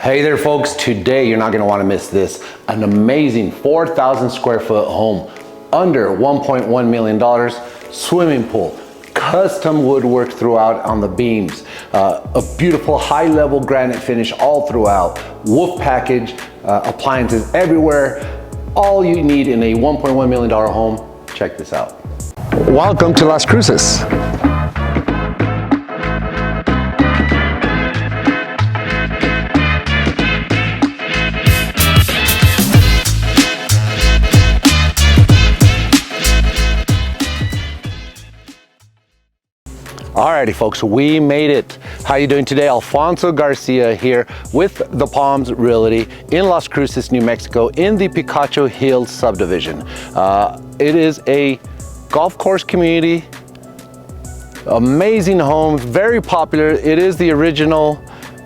Hey there folks, today you're not gonna wanna miss this. An amazing 4,000 square foot home, under $1.1 million, swimming pool, custom woodwork throughout on the beams, a beautiful high level granite finish all throughout, wolf package, appliances everywhere, all you need in a $1.1 million home. Check this out. Welcome to Las Cruces. Alrighty folks, we made it. How you doing today? Alfonso Garcia here with the Palms Realty in Las Cruces, New Mexico, in the Picacho Hills subdivision. It is a golf course community, amazing homes, very popular. It is the original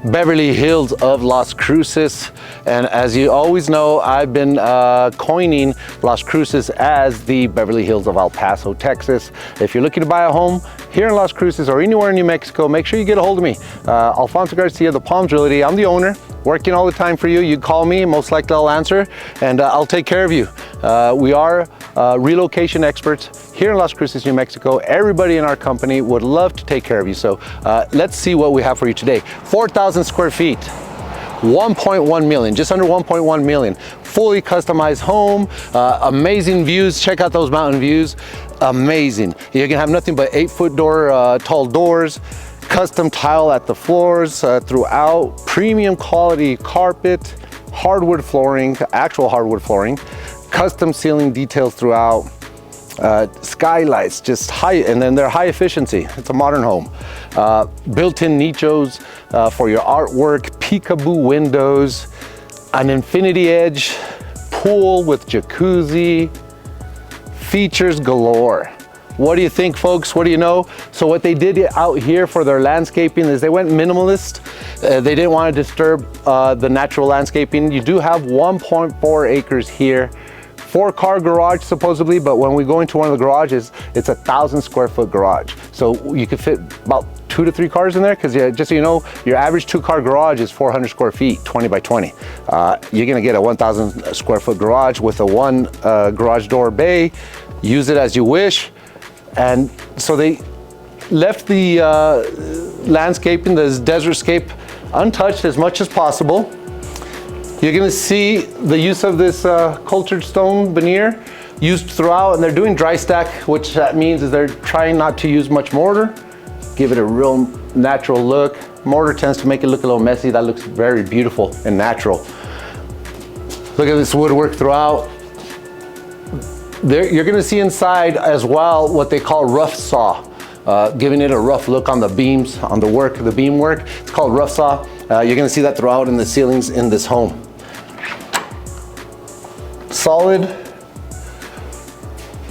Beverly Hills of Las Cruces, and as you always know, I've been coining Las Cruces as the Beverly Hills of El Paso, Texas. If you're looking to buy a home here in Las Cruces or anywhere in New Mexico, make sure you get a hold of me. Alfonso Garcia, the Palms Realty. I'm the owner, working all the time for you. You call me, most likely I'll answer, and I'll take care of you. We are relocation experts here in Las Cruces, New Mexico. Everybody in our company would love to take care of you. So let's see what we have for you today. 4,000 square feet, 1.1 million, just under 1.1 million. Fully customized home, amazing views. Check out those mountain views, amazing. You're gonna have nothing but 8-foot tall doors, custom tile at the floors throughout, premium quality carpet, hardwood flooring, actual hardwood flooring, custom ceiling details throughout, skylights, just high, and then they're high efficiency. It's a modern home. Built-in nichos for your artwork, peekaboo windows, an infinity edge pool with jacuzzi, features galore. What do you think, folks? What do you know? So what they did out here for their landscaping is they went minimalist. They didn't want to disturb the natural landscaping. You do have 1.4 acres here. 4-car garage supposedly, but when we go into one of the garages, it's 1,000 square foot garage. So you could fit about 2 to 3 cars in there, because just so you know, your average 2-car garage is 400 square feet, 20 by 20. You're gonna get a 1,000 square foot garage with a 1 garage door bay. Use it as you wish. And so they left the landscaping, this desertscape, untouched as much as possible. You're gonna see the use of this cultured stone veneer used throughout, and they're doing dry stack, which that means is they're trying not to use much mortar, give it a real natural look. Mortar tends to make it look a little messy. That looks very beautiful and natural. Look at this woodwork throughout. You're gonna see inside as well what they call rough saw, giving it a rough look on the beams, on the work, the beam work. It's called rough saw. You're gonna see that throughout in the ceilings in this home. Solid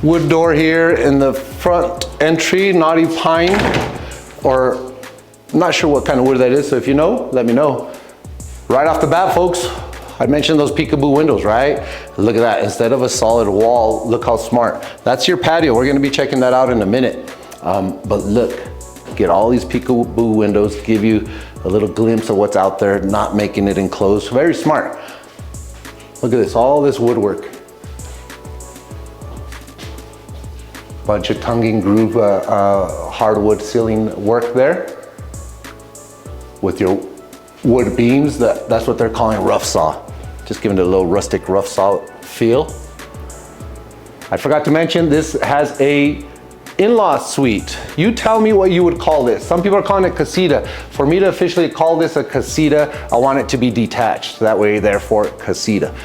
wood door here in the front entry, knotty pine, or I'm not sure what kind of wood that is, so if you know, let me know. Right off the bat, folks, I mentioned those peekaboo windows, right? Look at that, instead of a solid wall, look how smart. That's your patio. We're gonna be checking that out in a minute. But look, get all these peekaboo windows, give you a little glimpse of what's out there, not making it enclosed. Very smart. Look at this, all this woodwork. Bunch of tongue and groove hardwood ceiling work there with your wood beams. That's what they're calling rough saw. Just giving it a little rustic rough saw feel. I forgot to mention, this has a in-law suite. You tell me what you would call this. Some people are calling it casita. For me to officially call this a casita, I want it to be detached. That way, therefore, casita.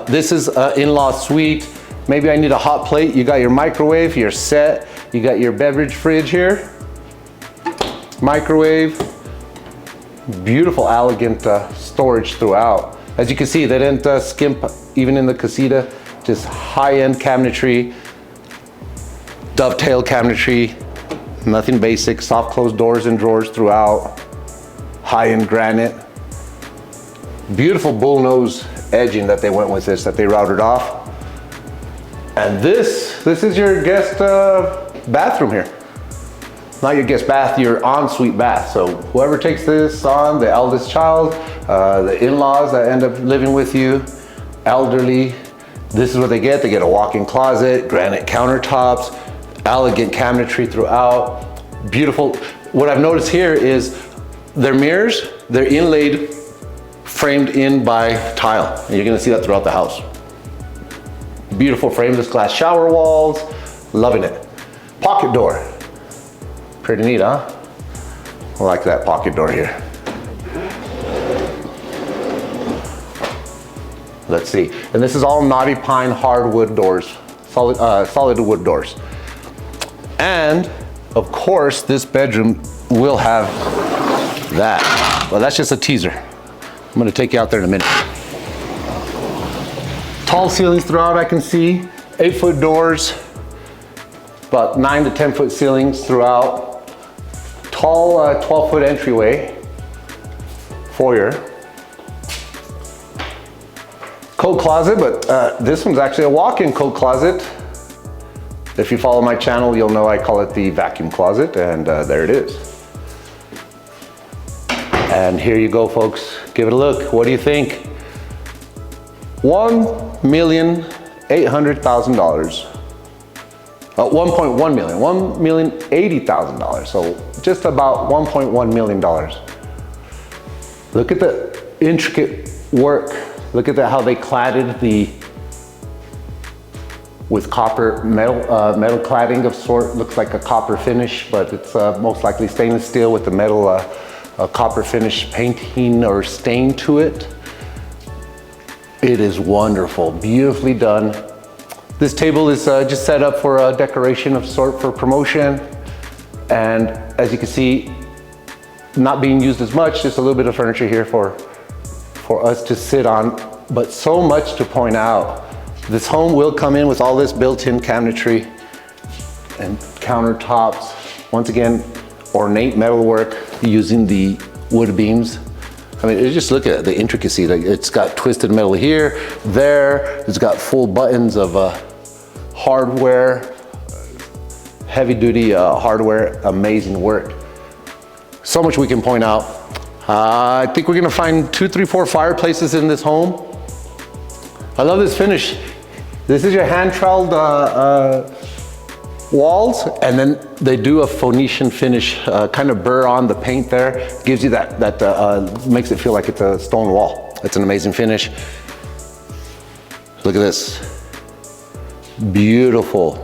This is an in-law suite. Maybe I need a hot plate. You got your microwave, you're set. You got your beverage fridge here. Microwave. Beautiful, elegant storage throughout. As you can see, they didn't skimp even in the casita. Just high-end cabinetry. Dovetail cabinetry, nothing basic, soft closed doors and drawers throughout, high-end granite. Beautiful bullnose edging that they went with this, that they routed off. And this is your guest bathroom here. Not your guest bath, your ensuite bath. So whoever takes this on, the eldest child, The in-laws that end up living with you, elderly, this is what they get. They get a walk-in closet, granite countertops, elegant cabinetry throughout, beautiful. What I've noticed here is their mirrors, they're inlaid, framed in by tile. And you're gonna see that throughout the house. Beautiful frameless glass shower walls, loving it. Pocket door, pretty neat, huh? I like that pocket door here. Let's see, and this is all knotty pine hardwood doors, solid wood doors. And of course, this bedroom will have that. Well, that's just a teaser. I'm gonna take you out there in a minute. Tall ceilings throughout, I can see. 8-foot doors, about 9 to 10-foot ceilings throughout. Tall 12-foot entryway, foyer. Coat closet, but this one's actually a walk-in coat closet. If you follow my channel, you'll know I call it the vacuum closet, and there it is. And here you go, folks. Give it a look. What do you think? $1,800,000. 1.1 million, $1,080,000. So just about $1.1 million. Look at the intricate work. Look at that, how they cladded with copper metal cladding of sort. Looks like a copper finish, but it's most likely stainless steel with the metal copper finish painting or stain to it. It is wonderful, beautifully done. This table is just set up for a decoration of sort for promotion. And as you can see, not being used as much, just a little bit of furniture here for us to sit on, but so much to point out. This home will come in with all this built-in cabinetry and countertops. Once again, ornate metalwork using the wood beams. I mean, just look at the intricacy. Like, it's got twisted metal here, there. It's got full buttons of hardware, heavy-duty hardware. Amazing work. So much we can point out. I think we're gonna find 2, 3, 4 fireplaces in this home. I love this finish. This is your hand-troweled walls, and then they do a Phoenician finish, kind of burr on the paint there. Gives you that makes it feel like it's a stone wall. It's an amazing finish. Look at this. Beautiful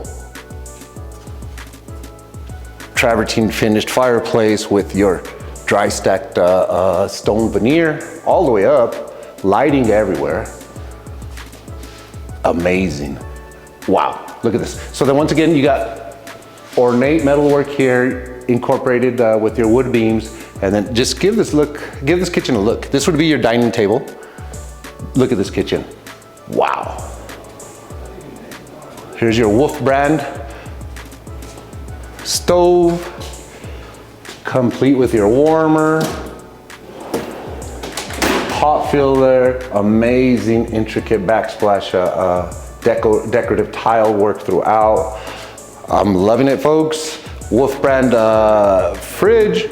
travertine finished fireplace with your dry stacked stone veneer all the way up, lighting everywhere. Amazing. Wow, look at this. So then once again, you got ornate metalwork here incorporated with your wood beams, and then just give this kitchen a look. This would be your dining table. Look at this kitchen. Wow. Here's your Wolf brand stove, complete with your warmer, hot filler, amazing intricate backsplash decorative tile work throughout. I'm loving it, folks. Wolf brand fridge,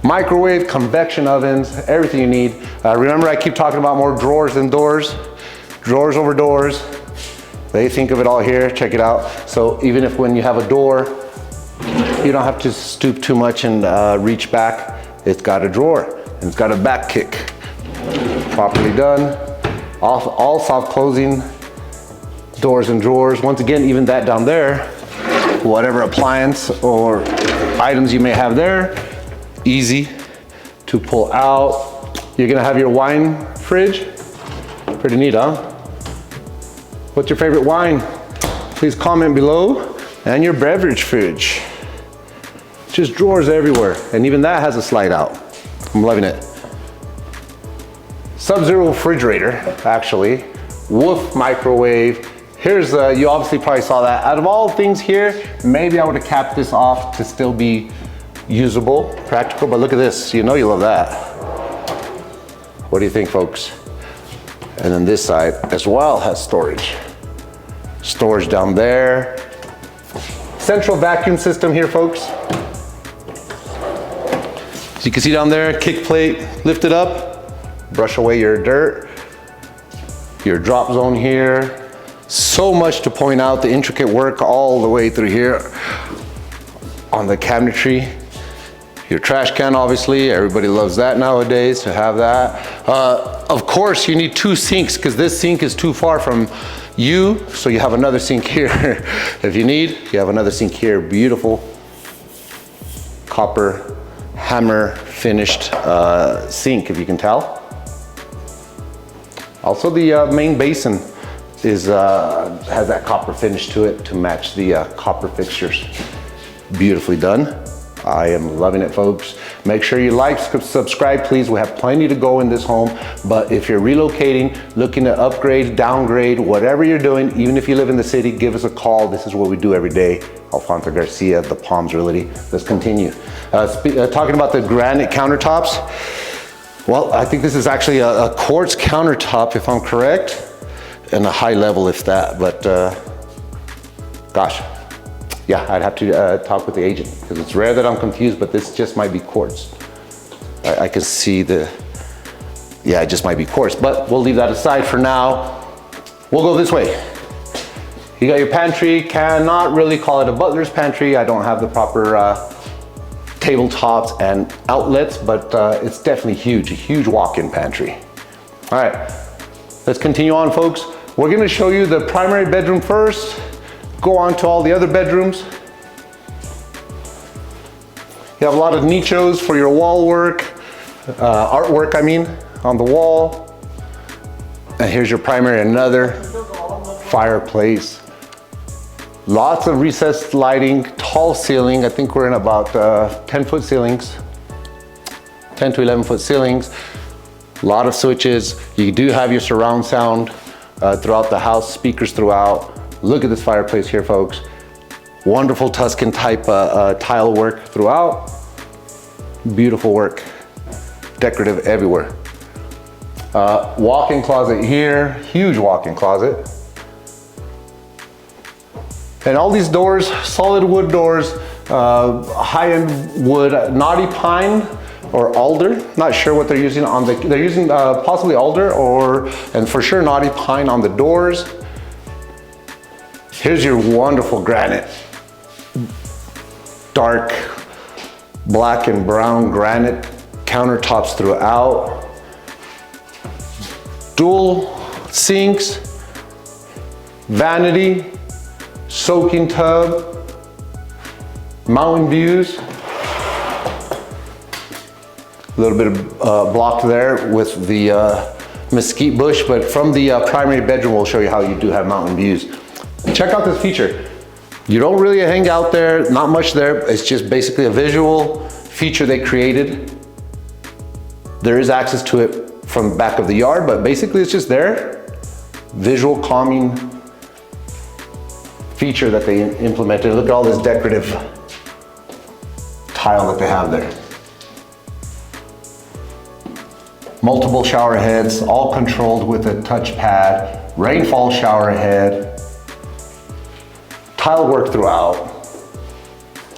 microwave, convection ovens, everything you need. Remember, I keep talking about more drawers than doors. Drawers over doors. They think of it all here. Check it out. So even if when you have a door, you don't have to stoop too much and reach back. It's got a drawer and it's got a back kick. Properly done. All soft closing doors and drawers. Once again, even that down there, whatever appliance or items you may have there, easy to pull out. You're gonna have your wine fridge. Pretty neat, huh? What's your favorite wine? Please comment below. And your beverage fridge. Just drawers everywhere. And even that has a slide out. I'm loving it. Sub-zero refrigerator, actually. Wolf microwave. Here's, you obviously probably saw that. Out of all things here, maybe I would have capped this off to still be usable, practical, but look at this. You know you love that. What do you think, folks? And then this side as well has storage. Storage down there. Central vacuum system here, folks. So you can see down there, kick plate lifted up. brush away your dirt. Your drop zone here. So much to point out, the intricate work all the way through here on the cabinetry. Your trash can, obviously, everybody loves that nowadays to have that. Of course, you need 2 sinks because this sink is too far from you, so you have another sink here. If you need, you have another sink here. Beautiful copper hammer finished sink, if you can tell. Also, the main basin is has that copper finish to it to match the copper fixtures. Beautifully done. I am loving it, folks. Make sure you like, subscribe, please. We have plenty to go in this home, but if you're relocating, looking to upgrade, downgrade, whatever you're doing, even if you live in the city, give us a call. This is what we do every day. Alfonso Garcia, the Palms Realty. Let's continue. Talking about the granite countertops. Well, I think this is actually a quartz countertop, if I'm correct, and a high level, if that, but gosh. Yeah, I'd have to talk with the agent because it's rare that I'm confused, but this just might be quartz. I can see yeah, it just might be quartz, but we'll leave that aside for now. We'll go this way. You got your pantry. Cannot really call it a butler's pantry. I don't have the proper tabletops and outlets, but it's definitely huge, a huge walk-in pantry. All right, let's continue on, folks. We're gonna show you the primary bedroom first. Go on to all the other bedrooms. You have a lot of nichos for your wall work, artwork, I mean, on the wall. And here's your primary, another fireplace. Lots of recessed lighting, tall ceiling. I think we're in about 10-foot ceilings, 10 to 11-foot ceilings. A lot of switches. You do have your surround sound throughout the house, speakers throughout. Look at this fireplace here, folks. Wonderful Tuscan type tile work throughout. Beautiful work, decorative everywhere. Walk-in closet here, huge walk-in closet. And all these doors, solid wood doors, high-end wood, knotty pine or alder. Not sure what they're using on the, they're using possibly alder and for sure knotty pine on the doors. Here's your wonderful granite. Dark black and brown granite countertops throughout. Dual sinks, vanity, soaking tub, mountain views. A little bit of blocked there with the mesquite bush, but from the primary bedroom, we'll show you how you do have mountain views. Check out this feature. You don't really hang out there, not much there. It's just basically a visual feature they created. There is access to it from the back of the yard, but basically it's just there. Visual calming feature that they implemented. Look at all this decorative tile that they have there. Multiple shower heads, all controlled with a touchpad. Rainfall shower head. Tile work throughout.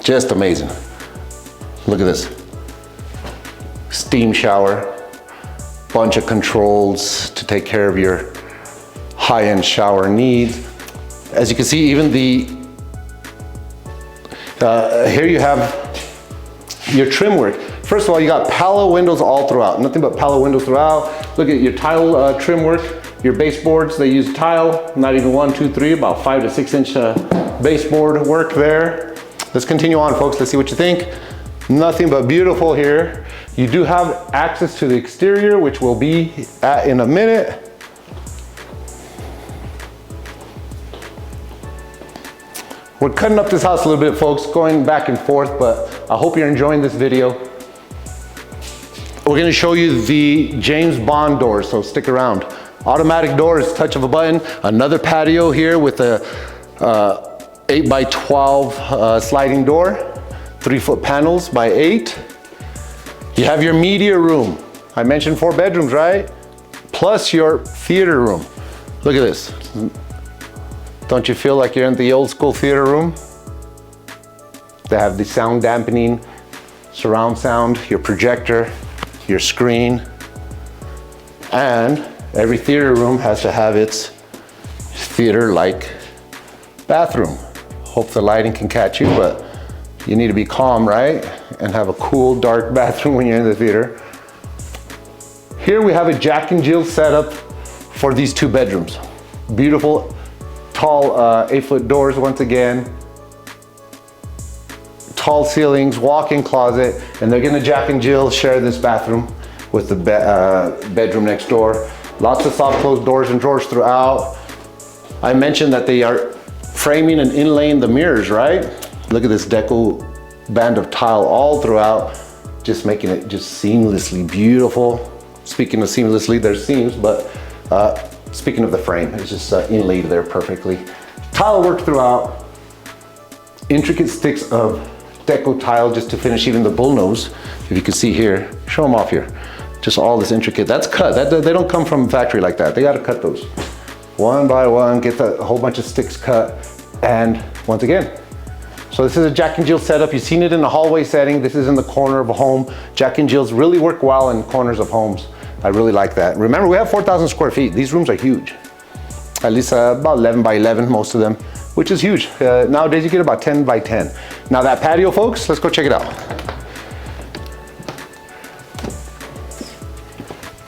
Just amazing. Look at this. Steam shower. Bunch of controls to take care of your high-end shower needs. As you can see, even here you have your trim work. First of all, you got palo windows all throughout. Nothing but palo windows throughout. Look at your tile trim work. Your baseboards, they use tile, not even 1, 2, 3, about 5 to 6 inch baseboard work there. Let's continue on, folks. Let's see what you think. Nothing but beautiful here. You do have access to the exterior, which we'll be at in a minute. We're cutting up this house a little bit, folks, going back and forth, but I hope you're enjoying this video. We're gonna show you the James Bond door, so stick around. Automatic doors, touch of a button. Another patio here with a 8x12 sliding door, 3-foot panels by 8. You have your media room. I mentioned 4 bedrooms, right? Plus your theater room. Look at this. Don't you feel like you're in the old school theater room? They have the sound dampening, surround sound, your projector, your screen. And every theater room has to have its theater-like bathroom. Hope the lighting can catch you, but you need to be calm, right? And have a cool, dark bathroom when you're in the theater. Here we have a Jack and Jill setup for these 2 bedrooms. Beautiful, tall 8-foot doors once again. Tall ceilings, walk-in closet, and they're gonna Jack and Jill share this bathroom with the bedroom next door. Lots of soft closed doors and drawers throughout. I mentioned that they are framing and inlaying the mirrors, right? Look at this deco band of tile all throughout, just making it just seamlessly beautiful. Speaking of seamlessly, there's seams, but speaking of the frame, it's just inlaid there perfectly. Tile work throughout, intricate sticks of deco tile just to finish even the bullnose. If you can see here, show them off here. Just all this intricate, that's cut. They don't come from a factory like that. They gotta cut those. One by one, get a whole bunch of sticks cut. And once again, so this is a Jack and Jill setup. You've seen it in the hallway setting. This is in the corner of a home. Jack and Jills really work well in corners of homes. I really like that. Remember, we have 4,000 square feet. These rooms are huge. At least about 11 by 11, most of them, which is huge. Nowadays you get about 10 by 10. Now that patio, folks, let's go check it out.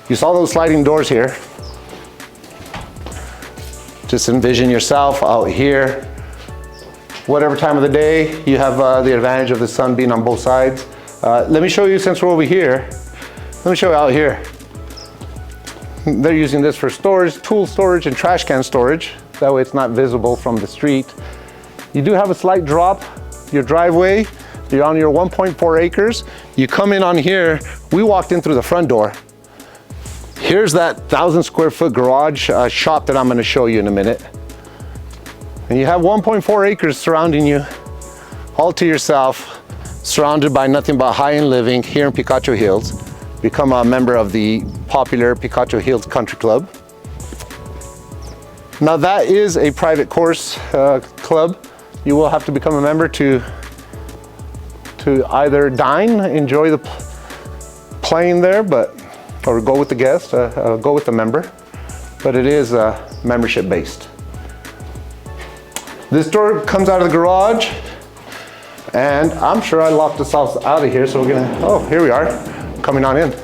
You saw those sliding doors here. Just envision yourself out here. Whatever time of the day, you have the advantage of the sun being on both sides. Let me show you, since we're over here, let me show you out here. They're using this for storage, tool storage, and trash can storage. That way it's not visible from the street. You do have a slight drop. Your driveway, you're on your 1.4 acres. You come in on here, we walked in through the front door. Here's that 1,000 square foot garage shop that I'm gonna show you in a minute. And you have 1.4 acres surrounding you, all to yourself, surrounded by nothing but high-end living here in Picacho Hills. Become a member of the popular Picacho Hills Country Club. Now that is a private course club. You will have to become a member to either dine, enjoy the playing there, or go with the guest, go with the member. But it is membership based. This door comes out of the garage, and I'm sure I locked us out of here, so we're gonna, oh, here we are, coming on in.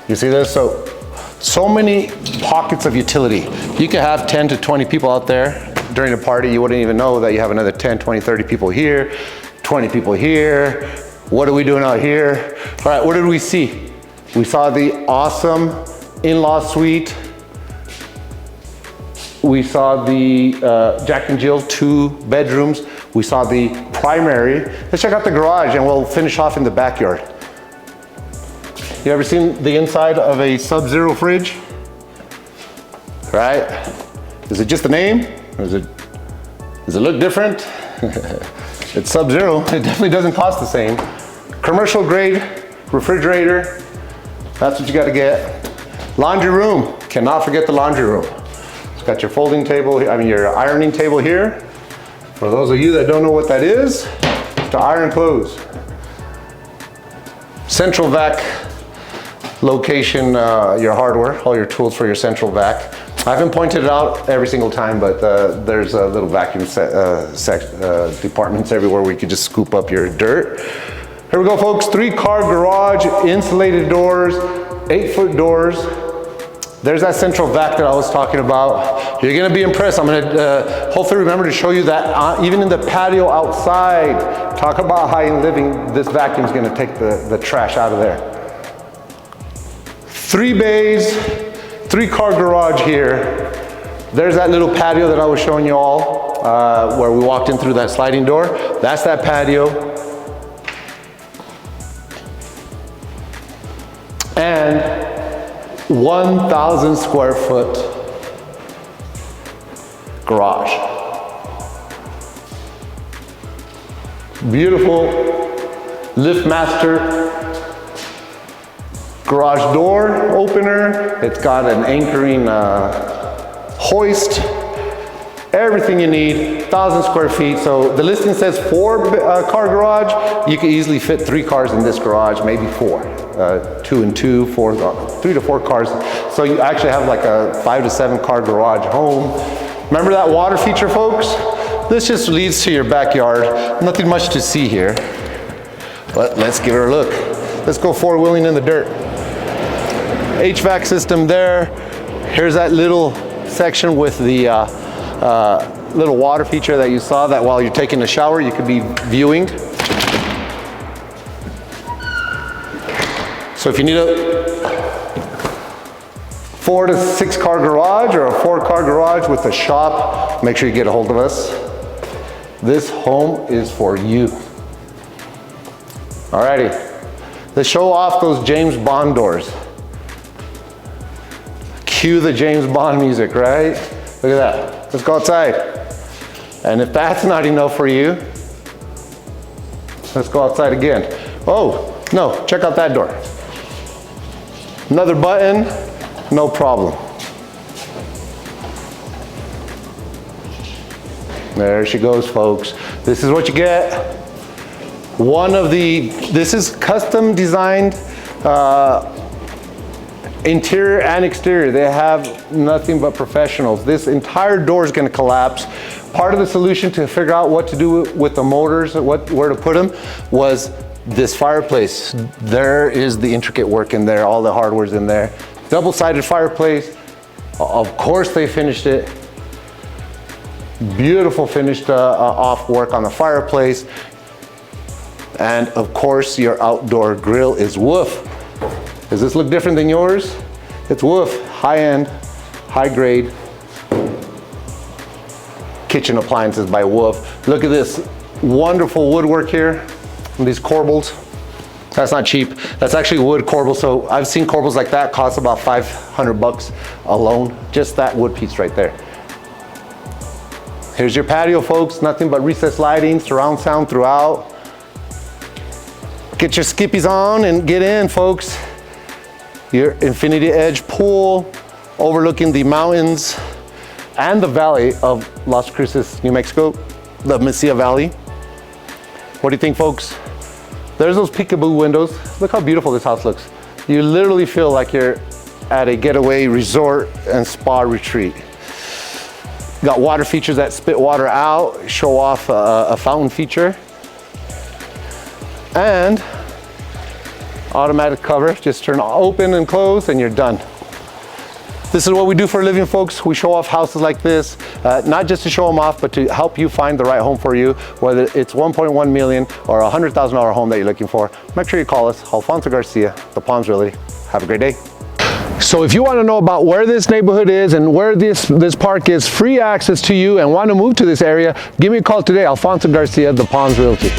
You see this? So many pockets of utility. You could have 10 to 20 people out there during a party. You wouldn't even know that you have another 10, 20, 30 people here, 20 people here. What are we doing out here? All right, what did we see? We saw the awesome in-law suite. We saw the Jack and Jill 2 bedrooms. We saw the primary. Let's check out the garage and we'll finish off in the backyard. You ever seen the inside of a Sub-Zero fridge? Right? Is it just the name? Or does it look different? It's Sub-Zero. It definitely doesn't cost the same. Commercial grade refrigerator. That's what you got to get. Laundry room. Cannot forget the laundry room. It's got your folding table, your ironing table here. For those of you that don't know what that is, it's to iron clothes. Central vac location, your hardware, all your tools for your central vac. I haven't pointed it out every single time, but there's a little vacuum departments everywhere where you can just scoop up your dirt. Here we go, folks. 3-car garage, insulated doors, 8-foot doors. There's that central vac that I was talking about. You're gonna be impressed. I'm gonna hopefully remember to show you that even in the patio outside. Talk about high-end living. This vacuum's gonna take the trash out of there. 3 bays, 3-car garage here. There's that little patio that I was showing you all, where we walked in through that sliding door. That's that patio. And 1,000 square foot garage. Beautiful LiftMaster garage door opener. It's got an anchoring hoist. Everything you need, 1,000 square feet. So the listing says 4-car garage. You can easily fit 3 cars in this garage, maybe 4. 2 and 2, 3 to 4 cars. So you actually have like a 5 to 7 car garage home. Remember that water feature, folks? This just leads to your backyard. Nothing much to see here, but let's give her a look. Let's go 4-wheeling in the dirt. HVAC system there. Here's that little section with the little water feature that you saw, that while you're taking a shower you could be viewing. So if you need a 4 to 6 car garage or a 4-car garage with a shop, make sure you get a hold of us. This home is for you. Alrighty, let's show off those James Bond doors. Cue the James Bond music, right? Look at that. Let's go outside. And if that's not enough for you, let's go outside again. Oh, no, check out that door. Another button, no problem. There she goes, folks. This is what you get. This is custom designed interior and exterior. They have nothing but professionals. This entire door is going to collapse. Part of the solution to figure out what to do with the motors, where to put them, was this fireplace. There is the intricate work in there, all the hardware's in there. Double-sided fireplace. Of course they finished it. Beautiful finished off work on the fireplace. And of course your outdoor grill is woof. Does this look different than yours? It's woof, high-end, high-grade kitchen appliances by Woof. Look at this wonderful woodwork here. These corbels. That's not cheap. That's actually wood corbel. So I've seen corbels like that cost about $500 alone. Just that wood piece right there. Here's your patio, folks. Nothing but recessed lighting, surround sound throughout. Get your skippies on and get in, folks. Your infinity edge pool overlooking the mountains and the valley of Las Cruces, New Mexico, the Mesilla Valley. What do you think, folks? There's those peekaboo windows. Look how beautiful this house looks. You literally feel like you're at a getaway resort and spa retreat. Got water features that spit water out, show off a fountain feature. And automatic cover, just turn open and close and you're done. This is what we do for a living, folks. We show off houses like this, not just to show them off, but to help you find the right home for you, whether it's 1.1 million or a $100,000 home that you're looking for. Make sure you call us, Alfonso Garcia, The Palms Realty. Have a great day. So if you want to know about where this neighborhood is and where this park is, free access to you, and want to move to this area, give me a call today, Alfonso Garcia, The Palms Realty.